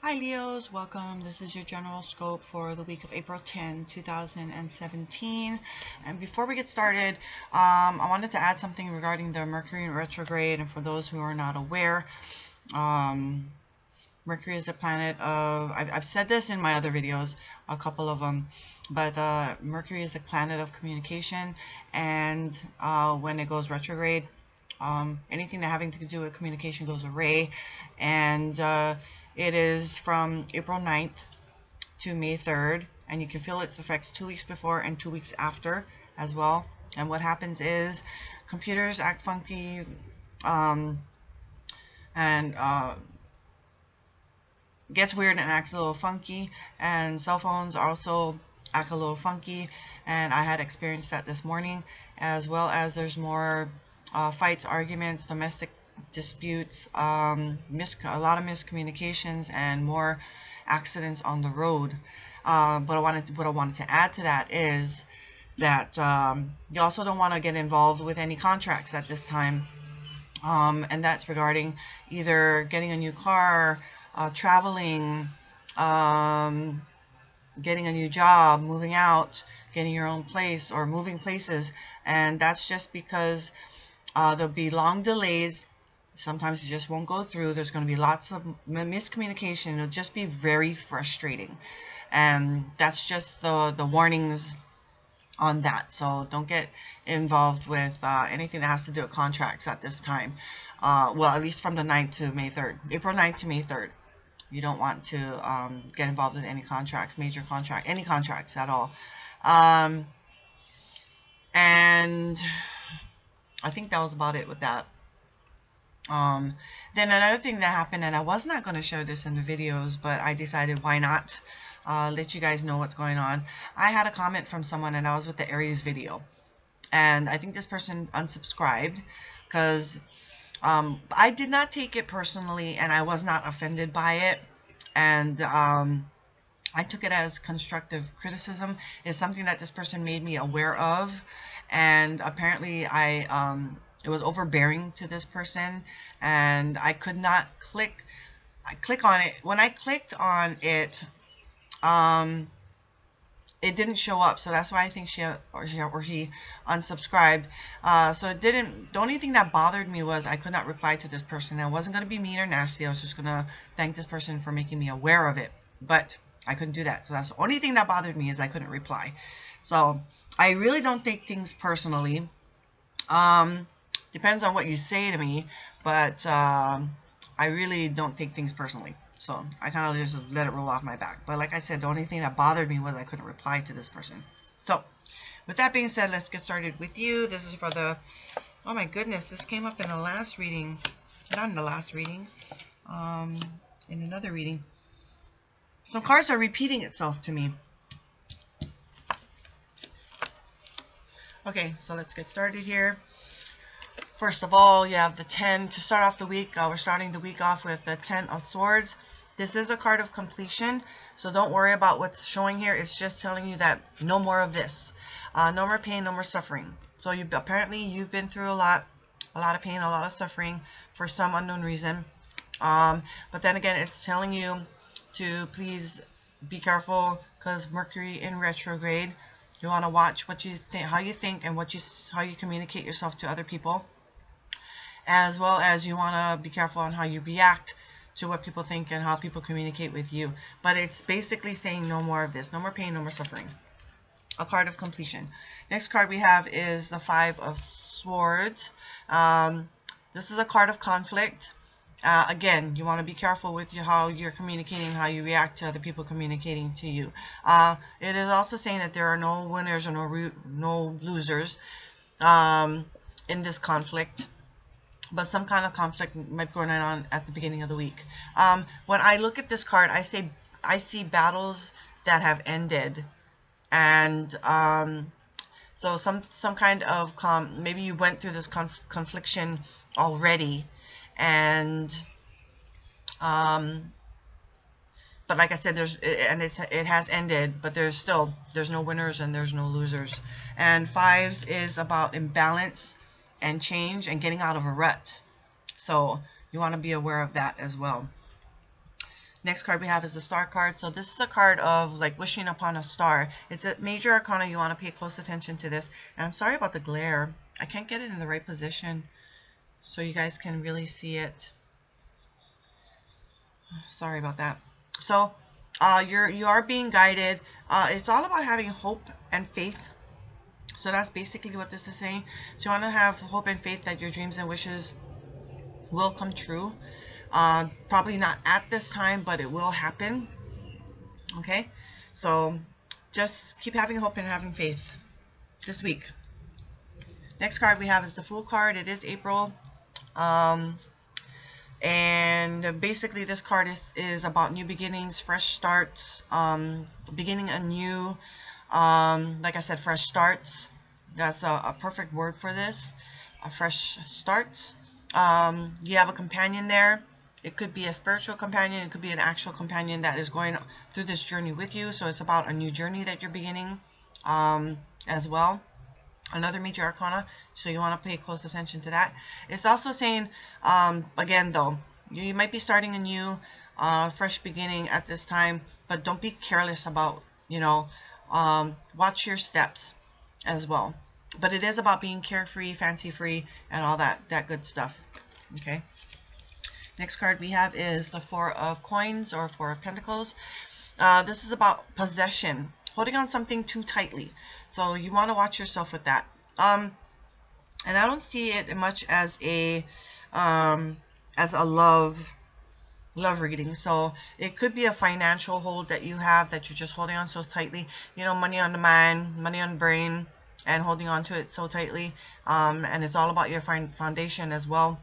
Hi Leos, welcome. This is your general scope for the week of April 10, 2017. And before we get started, I wanted to add something regarding the Mercury in retrograde. And for those who are not aware, Mercury is a planet of, I've said this in my other videos, a couple of them, but Mercury is a planet of communication. And when it goes retrograde, anything that having to do with communication goes away. And it is from April 9th to May 3rd, and you can feel its effects 2 weeks before and 2 weeks after as well. And what happens is computers act funky, and gets weird and acts a little funky, and cell phones also act a little funky, and I had experienced that this morning, as well as there's more fights, arguments, domestic disputes, a lot of miscommunications, and more accidents on the road. But what I wanted to add to that is that you also don't want to get involved with any contracts at this time, and that's regarding either getting a new car, traveling, getting a new job, moving out, getting your own place, or moving places. And that's just because there'll be long delays. Sometimes it just won't go through. There's going to be lots of miscommunication. It'll just be very frustrating. And that's just the warnings on that. So don't get involved with anything that has to do with contracts at this time. Well, at least from the 9th to May 3rd. April 9th to May 3rd. You don't want to get involved with any contracts, major contract, any contracts at all. And I think that was about it with that. Then another thing that happened, and I was not going to share this in the videos, but I decided why not let you guys know what's going on. I had a comment from someone, and I was with the Aries video, and I think this person unsubscribed because I did not take it personally, and I was not offended by it, and I took it as constructive criticism. It's something that this person made me aware of, and apparently it was overbearing to this person, and I could not click on it. When I clicked on it, it didn't show up, so that's why I think she or he unsubscribed. So it didn't. The only thing that bothered me was I could not reply to this person. I wasn't going to be mean or nasty. I was just going to thank this person for making me aware of it, but I couldn't do that. So that's the only thing that bothered me, is I couldn't reply. So I really don't take things personally. Depends on what you say to me, but I really don't take things personally. So I kind of just let it roll off my back. But like I said, the only thing that bothered me was I couldn't reply to this person. So with that being said, let's get started with you. This is for the, oh my goodness, this came up in the last reading. Not in the last reading. In another reading. Some cards are repeating itself to me. Okay, so let's get started here. First of all, you have the 10 to start off the week. We're starting the week off with the 10 of Swords. This is a card of completion, so don't worry about what's showing here. It's just telling you that no more of this. No more pain, no more suffering. So apparently you've been through a lot of pain, a lot of suffering for some unknown reason. But then again, it's telling you to please be careful, because Mercury in retrograde. You want to watch what you think, how you think, and how you communicate yourself to other people. As well as you want to be careful on how you react to what people think and how people communicate with you. But it's basically saying no more of this. No more pain, no more suffering. A card of completion. Next card we have is the 5 of Swords. This is a card of conflict. Again, you want to be careful with how you're communicating, how you react to other people communicating to you. It is also saying that there are no winners or no losers in this conflict. But some kind of conflict might be going on at the beginning of the week. When I look at this card, I see battles that have ended, and so some kind of maybe you went through this confliction already, and but like I said, it has ended, but there's no winners and there's no losers. And 5s is about imbalance and change and getting out of a rut. So you want to be aware of that as well. Next card we have is the Star card. So this is a card of like wishing upon a star. It's a major arcana. You want to pay close attention to this. And I'm sorry about the glare. I can't get it in the right position so you guys can really see it. Sorry about that. So you are being guided. It's all about having hope and faith. So that's basically what this is saying. So you want to have hope and faith that your dreams and wishes will come true. Probably not at this time, but it will happen. Okay, so just keep having hope and having faith this week. Next card we have is the Fool card. It is April, and basically this card is about new beginnings, fresh starts, beginning anew. Like I said, fresh starts. That's a perfect word for this. Fresh starts. You have a companion there. It could be a spiritual companion. It could be an actual companion that is going through this journey with you. So it's about a new journey that you're beginning as well. Another major arcana. So you want to pay close attention to that. It's also saying, again though, you might be starting a new fresh beginning at this time. But don't be careless about, you know, watch your steps as well. But it is about being carefree, fancy-free, and all that good stuff. Okay. Next card we have is the Four of Coins or Four of Pentacles. This is about possession, holding on something too tightly. So you want to watch yourself with that. And I don't see it much as a love reading. So it could be a financial hold that you have that you're just holding on so tightly. You know, money on the mind, money on the brain, and holding on to it so tightly. And it's all about your foundation as well.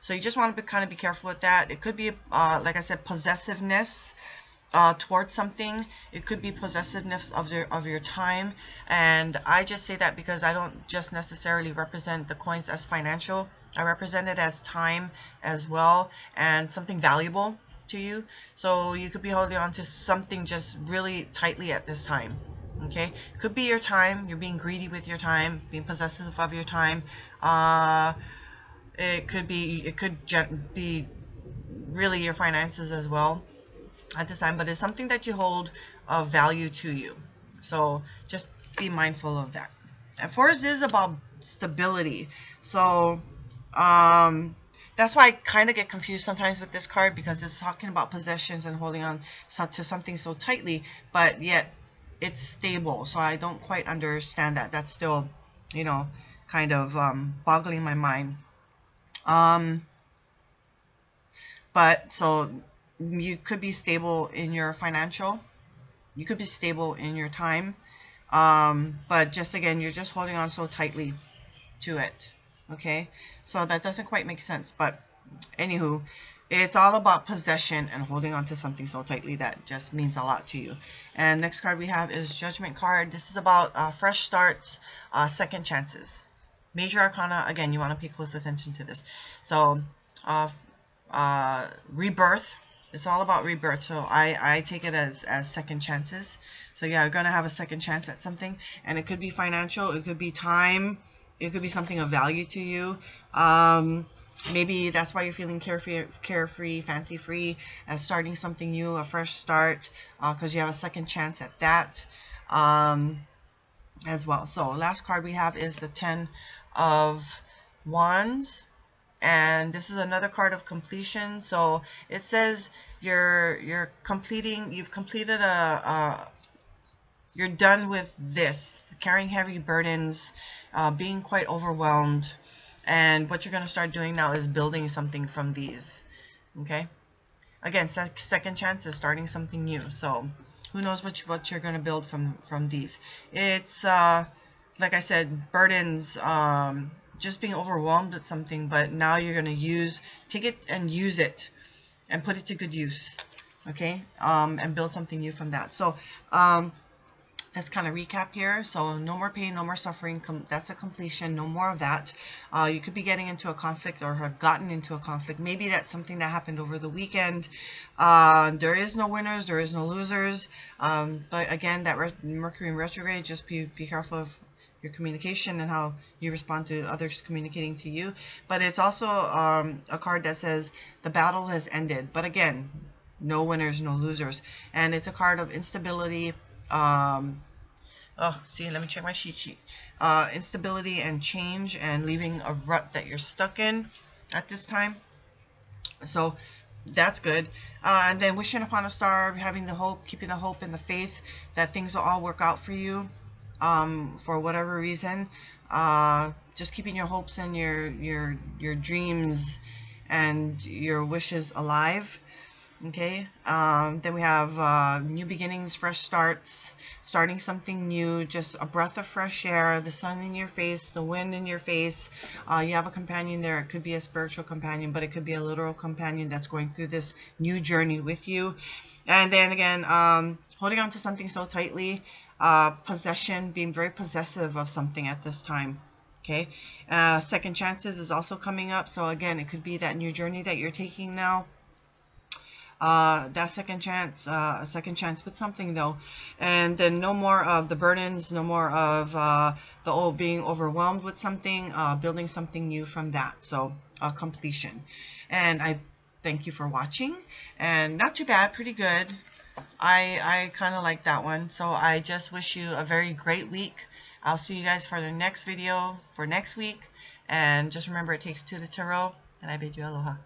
So you just want to kind of be careful with that. It could be, like I said, possessiveness towards something. It could be possessiveness of your time. And I just say that because I don't just necessarily represent the coins as financial. I represent it as time as well, and something valuable to you. So you could be holding on to something just really tightly at this time. Okay, could be your time. You're being greedy with your time, being possessive of your time. It could be really your finances as well at this time, but it's something that you hold of value to you. So just be mindful of that. And Force is about stability. So that's why I kind of get confused sometimes with this card, because it's talking about possessions and holding on to something so tightly, but yet it's stable. So I don't quite understand that. That's still, you know, kind of boggling my mind. But so you could be stable in your financial, you could be stable in your time, but just again, you're just holding on so tightly to it. Okay, so that doesn't quite make sense, but anywho, it's all about possession and holding on to something so tightly that just means a lot to you. And next card we have is Judgment card. This is about fresh starts, second chances. Major arcana, again, you want to pay close attention to this. So rebirth. It's all about rebirth. So I take it as second chances. So yeah, you're gonna have a second chance at something, and it could be financial, it could be time, it could be something of value to you. Maybe that's why you're feeling carefree, fancy-free, as starting something new, a fresh start, because you have a second chance at that as well. So last card we have is the Ten of Wands, and this is another card of completion. So it says you've completed you're done with this, carrying heavy burdens, being quite overwhelmed, and what you're going to start doing now is building something from these. Okay, again, second chance is starting something new. So who knows what you're going to build from these. It's like I said, burdens, just being overwhelmed with something, but now you're going to take it and use it and put it to good use. Okay, and build something new from that. So let's kind of recap here. So no more pain, no more suffering. That's a completion. No more of that. You could be getting into a conflict or have gotten into a conflict. Maybe that's something that happened over the weekend. There is no winners. There is no losers. But again, that Mercury in retrograde, just be careful of your communication and how you respond to others communicating to you. But it's also a card that says the battle has ended. But again, no winners, no losers. And it's a card of instability. Oh, see, let me check my sheet. Instability and change, and leaving a rut that you're stuck in at this time. So that's good. And then wishing upon a star, having the hope, keeping the hope and the faith that things will all work out for you, for whatever reason. Just keeping your hopes and your dreams and your wishes alive. Okay, then we have new beginnings, fresh starts, starting something new, just a breath of fresh air, the sun in your face, the wind in your face. You have a companion there. It could be a spiritual companion, but it could be a literal companion that's going through this new journey with you. And then again, holding on to something so tightly, possession, being very possessive of something at this time. Okay, second chances is also coming up. So again, it could be that new journey that you're taking now. That second chance, a second chance with something though. And then no more of the burdens, no more of the old being overwhelmed with something, building something new from that. So completion. And I thank you for watching, and not too bad, pretty good. I kind of like that one. So I just wish you a very great week. I'll see you guys for the next video for next week, and just remember, it takes two to tarot, and I bid you aloha.